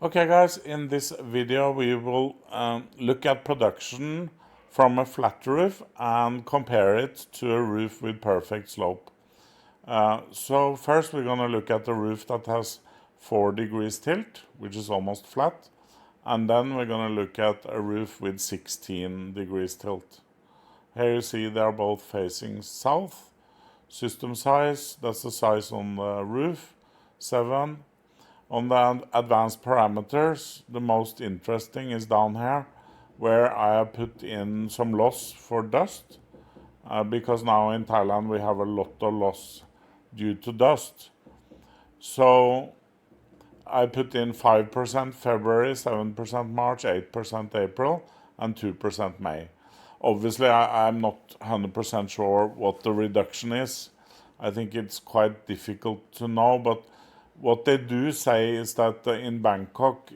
Okay guys, in this video we will look at production from a flat roof and compare it to a roof with perfect slope. So first we're going to look at the roof that has 4 degrees tilt, which is almost flat, and then we're going to look at a roof with 16 degrees tilt. Here you see they are both facing south. System size, that's the size on the roof, 7. On the advanced parameters, the most interesting is down here, where I have put in some loss for dust, because now in Thailand we have a lot of loss due to dust. So I put in 5% February, 7% March, 8% April, and 2% May. Obviously, I'm not 100% sure what the reduction is. I think it's quite difficult to know, but what they do say is that in Bangkok,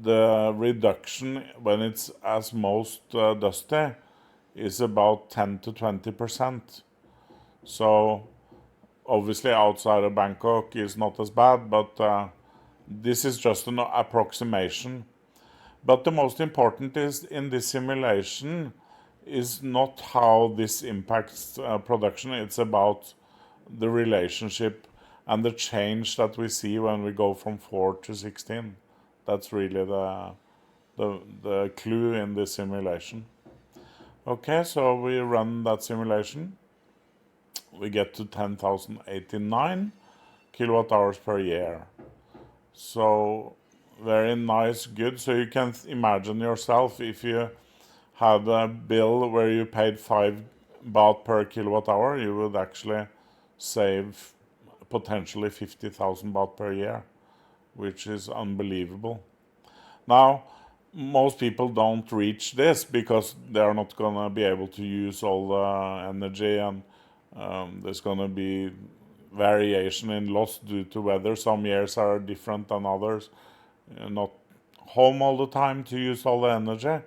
the reduction when it's as most dusty is about 10 to 20%. So obviously outside of Bangkok is not as bad, but this is just an approximation. But the most important is in this simulation is not how this impacts production, it's about the relationship and the change that we see when we go from 4 to 16. That's really the clue in this simulation. Okay, so we run that simulation. We get to 10,089 kilowatt hours per year. So very nice, good. So you can imagine yourself if you had a bill where you paid 5 baht per kilowatt hour, you would actually save potentially 50,000 baht per year, which is unbelievable. Now, most people don't reach this because they're not going to be able to use all the energy, and there's going to be variation in loss due to weather. Some years are different than others. You're not home all the time to use all the energy,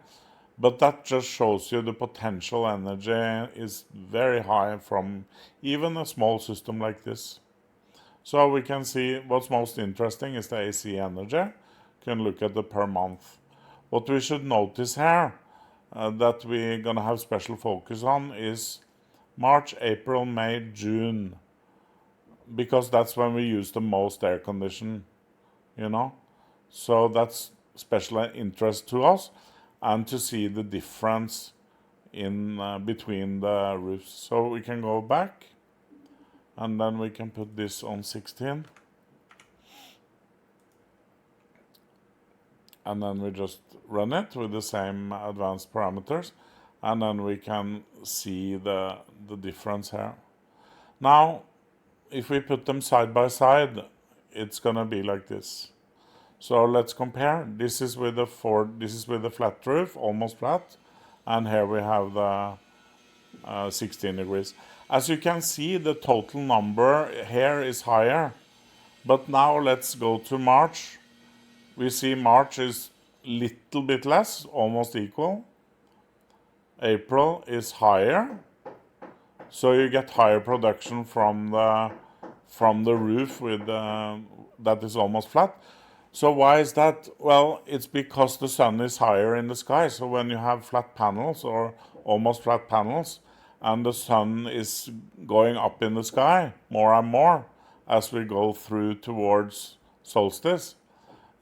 but that just shows you the potential energy is very high from even a small system like this. So we can see what's most interesting is the AC energy. You can look at the per month. What we should notice here that we're going to have special focus on is March, April, May, June, because that's when we use the most air condition, you know. So that's special interest to us, and to see the difference in between the roofs. So we can go back, and then we can put this on 16. And then we just run it with the same advanced parameters, and then we can see the difference here. Now, if we put them side by side, it's gonna be like this. So let's compare. This is with the flat roof, almost flat, and here we have the 16 degrees. As you can see, the total number here is higher. But now let's go to March. We see March is little bit less, almost equal. April is higher. So you get higher production from the roof with that is almost flat. So why is that? Well, it's because the sun is higher in the sky. So when you have flat panels or almost flat panels, and the sun is going up in the sky more and more as we go through towards solstice,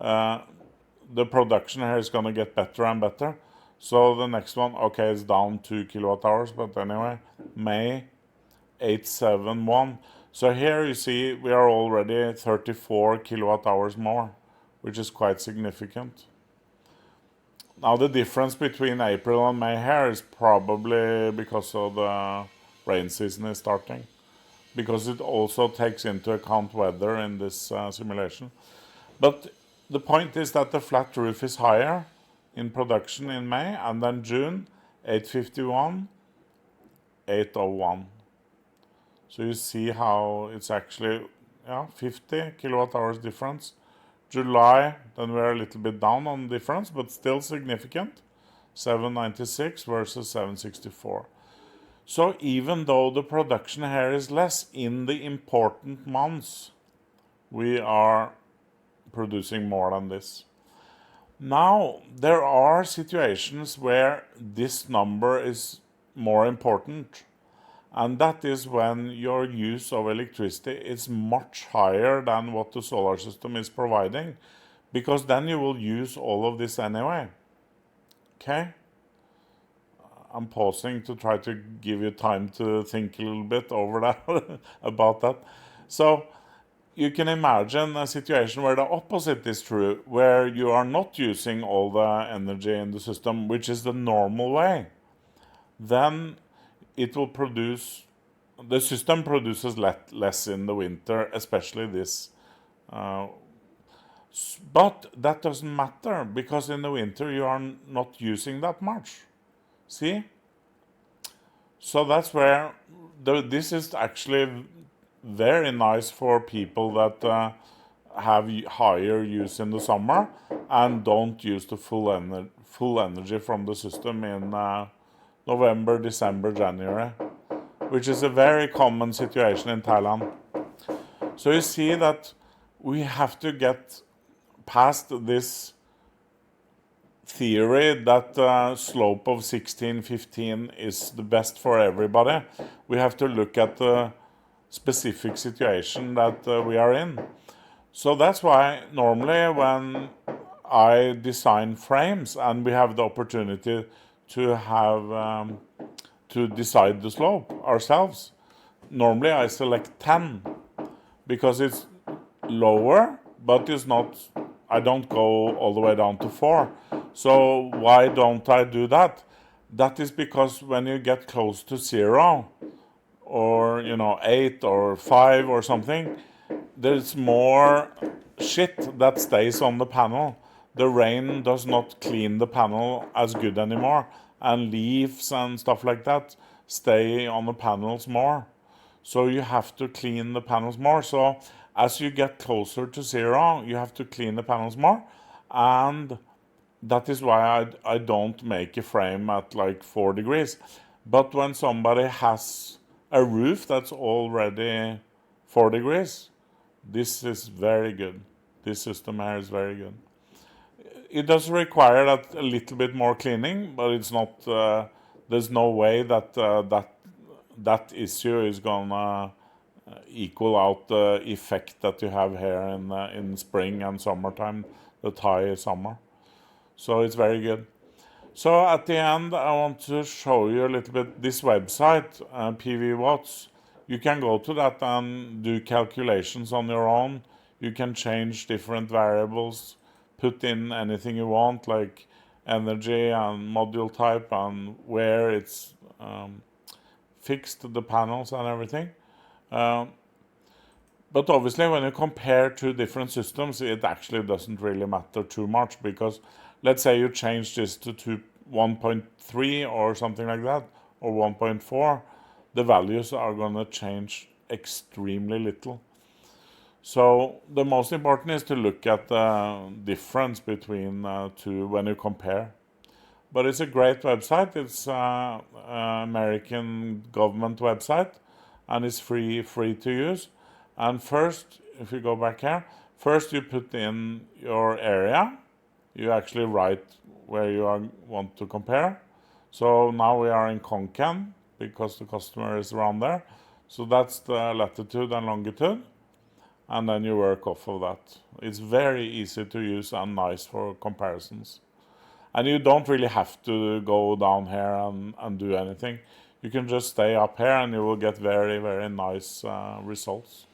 the production here is going to get better and better. So the next one, okay, is down 2 kilowatt hours, but anyway, May 871. So here you see we are already 34 kilowatt hours more, which is quite significant. Now the difference between April and May here is probably because of the rain season is starting, because it also takes into account weather in this simulation. But the point is that the flat roof is higher in production in May, and then June 851, 801. So you see how it's actually 50 kilowatt hours difference. July, then we're a little bit down on difference, but still significant. 796 versus 764. So even though the production here is less in the important months, we are producing more than this. Now, there are situations where this number is more important, and that is when your use of electricity is much higher than what the solar system is providing, because then you will use all of this anyway. Okay? I'm pausing to try to give you time to think a little bit over that, about that. So, you can imagine a situation where the opposite is true, where you are not using all the energy in the system, which is the normal way. Then it will produce, the system produces less in the winter, especially this. But that doesn't matter, because in the winter you are not using that much. See? So that's where this is actually very nice for people that have higher use in the summer and don't use the full energy from the system in November, December, January, which is a very common situation in Thailand. So you see that we have to get past this theory that slope of 16, 15 is the best for everybody. We have to look at the specific situation that we are in. So that's why normally when I design frames and we have the opportunity to have to decide the slope ourselves, normally I select 10 because it's lower, but it's not, I don't go all the way down to 4. So why don't I do that? That is because when you get close to 0, or 8 or 5 or something, there's more shit that stays on the panel. The rain does not clean the panel as good anymore, and leaves and stuff like that stay on the panels more. So you have to clean the panels more. So as you get closer to 0, you have to clean the panels more, and that is why I don't make a frame at like 4 degrees. But when somebody has a roof that's already 4 degrees, this is very good. This system here is very good. It does require that a little bit more cleaning, but it's not. There's no way that that issue is gonna equal out the effect that you have here in spring and summertime, the Thai summer. So it's very good. So at the end, I want to show you a little bit this website, PV Watts. You can go to that and do calculations on your own. You can change different variables, put in anything you want, like energy and module type and where it's fixed, the panels and everything. But obviously when you compare two different systems, it actually doesn't really matter too much, because let's say you change this to 1.3 or something like that, or 1.4, the values are going to change extremely little. So the most important is to look at the difference between two when you compare. But it's a great website. It's an American government website, and it's free to use. And first, if you go back here, first you put in your area. You actually write where you want to compare. So now we are in Konkan because the customer is around there. So that's the latitude and longitude. And then you work off of that. It's very easy to use and nice for comparisons. And you don't really have to go down here and do anything. You can just stay up here and you will get very, very nice results.